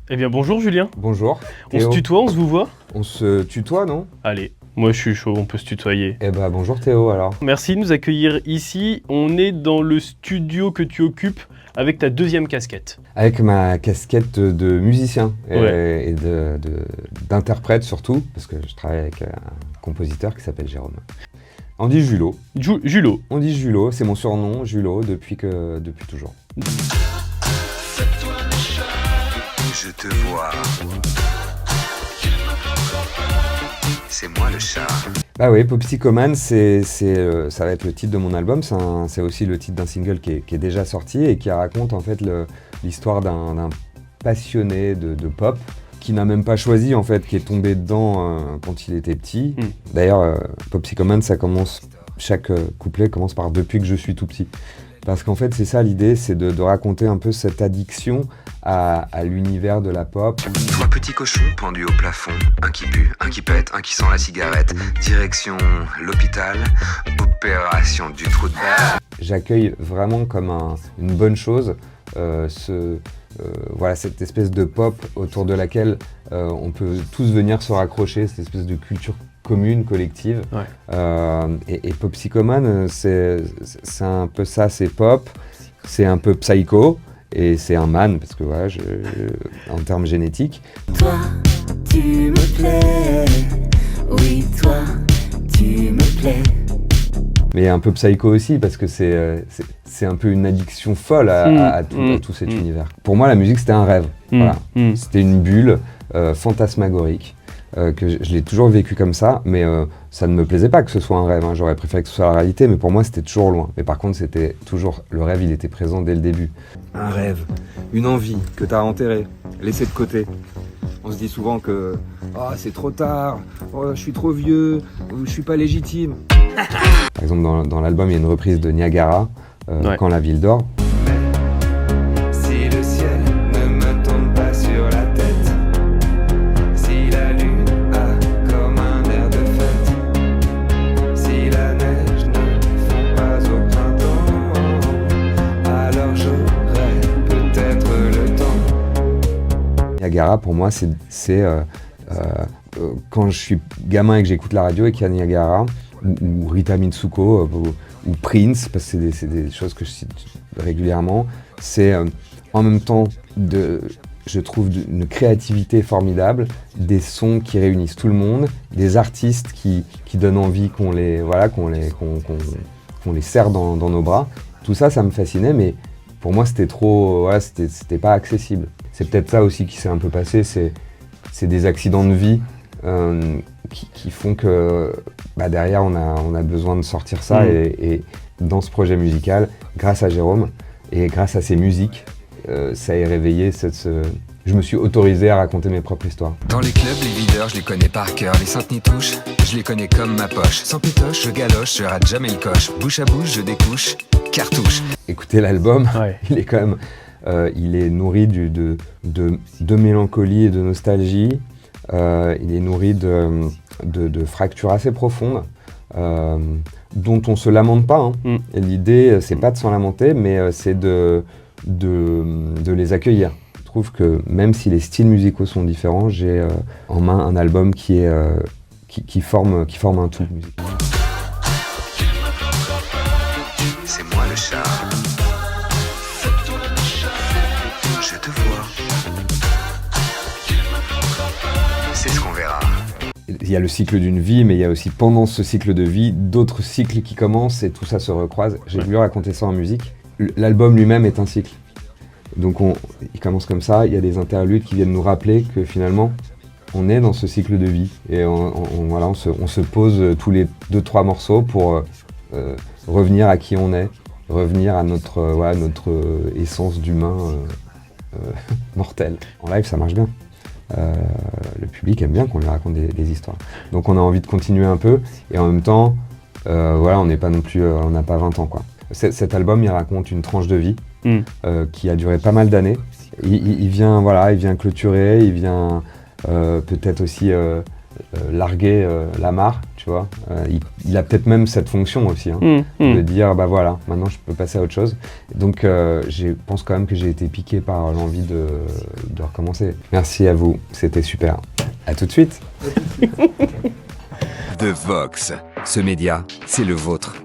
Eh bien bonjour Julien. Bonjour. On se tutoie, on se vous voit? On se tutoie, non? Allez, moi je suis chaud, on peut se tutoyer. Eh ben bonjour Théo alors. Merci de nous accueillir ici. On est dans le studio que tu occupes avec ta deuxième casquette. Avec ma casquette de musicien Ouais. et d'interprète surtout, parce que je travaille avec un compositeur qui s'appelle Jérôme. On dit Julot. Julot. On dit Julot, c'est mon surnom, Julot, depuis toujours. Je te vois. C'est moi le chat. Bah oui, Popsicoman, ça va être le titre de mon album. C'est aussi le titre d'un single qui est déjà sorti et qui raconte en fait l'histoire d'un passionné de pop qui n'a même pas choisi en fait, qui est tombé dedans quand il était petit. D'ailleurs, Popsicoman, chaque couplet commence par depuis que je suis tout petit. Parce qu'en fait, c'est ça l'idée, c'est de raconter un peu cette addiction à l'univers de la pop. Trois petits cochons pendus au plafond, un qui pue, un qui pète, un qui sent la cigarette. Direction l'hôpital, opération du trou de balle. J'accueille vraiment comme une bonne chose cette espèce de pop autour de laquelle on peut tous venir se raccrocher, cette espèce de culture commune, collective. Ouais. Et Popsicoman, c'est un peu ça, c'est pop, c'est un peu psycho, et c'est un man, parce que voilà, en termes génétiques. Toi, tu me plais, oui, toi, tu me plais. Mais un peu psycho aussi, parce que c'est un peu une addiction folle à tout cet univers. Pour moi, la musique, c'était un rêve. Voilà. C'était une bulle fantasmagorique. Que je l'ai toujours vécu comme ça, mais ça ne me plaisait pas que ce soit un rêve. J'aurais préféré que ce soit la réalité, mais pour moi, c'était toujours loin. Mais par contre, c'était toujours le rêve, il était présent dès le début. Un rêve, une envie que tu as enterrée, laissée de côté. On se dit souvent que c'est trop tard, je suis trop vieux, je suis pas légitime. Par exemple, dans l'album, il y a une reprise de Niagara, Quand la ville dort. Si le ciel ne me tombe pas sur la tête, si la lune a comme un air de fête, si la neige ne fond pas au printemps, alors j'aurai peut-être le temps. Niagara, pour moi, c'est quand je suis gamin et que j'écoute la radio et qu'il y a Niagara, ou Rita Mitsuko, ou Prince, parce que c'est des choses que je cite régulièrement, c'est en même temps, je trouve, une créativité formidable, des sons qui réunissent tout le monde, des artistes qui donnent envie qu'on les serre dans nos bras. Tout ça, ça me fascinait, mais pour moi, c'était trop, c'était pas accessible. C'est peut-être ça aussi qui s'est un peu passé, c'est des accidents de vie qui font que derrière on a besoin de sortir ça et dans ce projet musical, grâce à Jérôme et grâce à ses musiques, ça a réveillé je me suis autorisé à raconter mes propres histoires. Dans les clubs, les videurs, je les connais par cœur. Les saintes n'y touchent, je les connais comme ma poche. Sans pétoche, je galoche, je rate jamais le coche. Bouche à bouche, je découche, cartouche. Écoutez l'album, Ouais. il est quand même, il est nourri de mélancolie et de nostalgie. Il est nourri de fractures assez profondes, dont on se lamente pas. Et l'idée, c'est pas de s'en lamenter, mais c'est de les accueillir. Je trouve que même si les styles musicaux sont différents, j'ai en main un album qui forme un tout musical. C'est moi le chat. Je te vois. C'est ce qu'on verra. Il y a le cycle d'une vie, mais il y a aussi pendant ce cycle de vie, d'autres cycles qui commencent et tout ça se recroise. J'ai voulu raconter ça en musique. L'album lui-même est un cycle. Donc il commence comme ça, il y a des interludes qui viennent nous rappeler que finalement, on est dans ce cycle de vie. Et on se pose tous les 2-3 morceaux pour revenir à qui on est, revenir à notre essence d'humain mortel. En live, ça marche bien. Le public aime bien qu'on lui raconte des histoires. Donc on a envie de continuer un peu, et en même temps, on n'est pas non plus, on n'a pas 20 ans, quoi. Cet album, il raconte une tranche de vie qui a duré pas mal d'années. Il vient clôturer, il vient peut-être aussi larguer l'amarre, tu vois. Il a peut-être même cette fonction aussi, hein, Mmh. de dire bah voilà, maintenant je peux passer à autre chose. Donc je pense quand même que j'ai été piqué par l'envie de recommencer. Merci à vous, c'était super. À tout de suite. The Vox. Ce média, c'est le vôtre.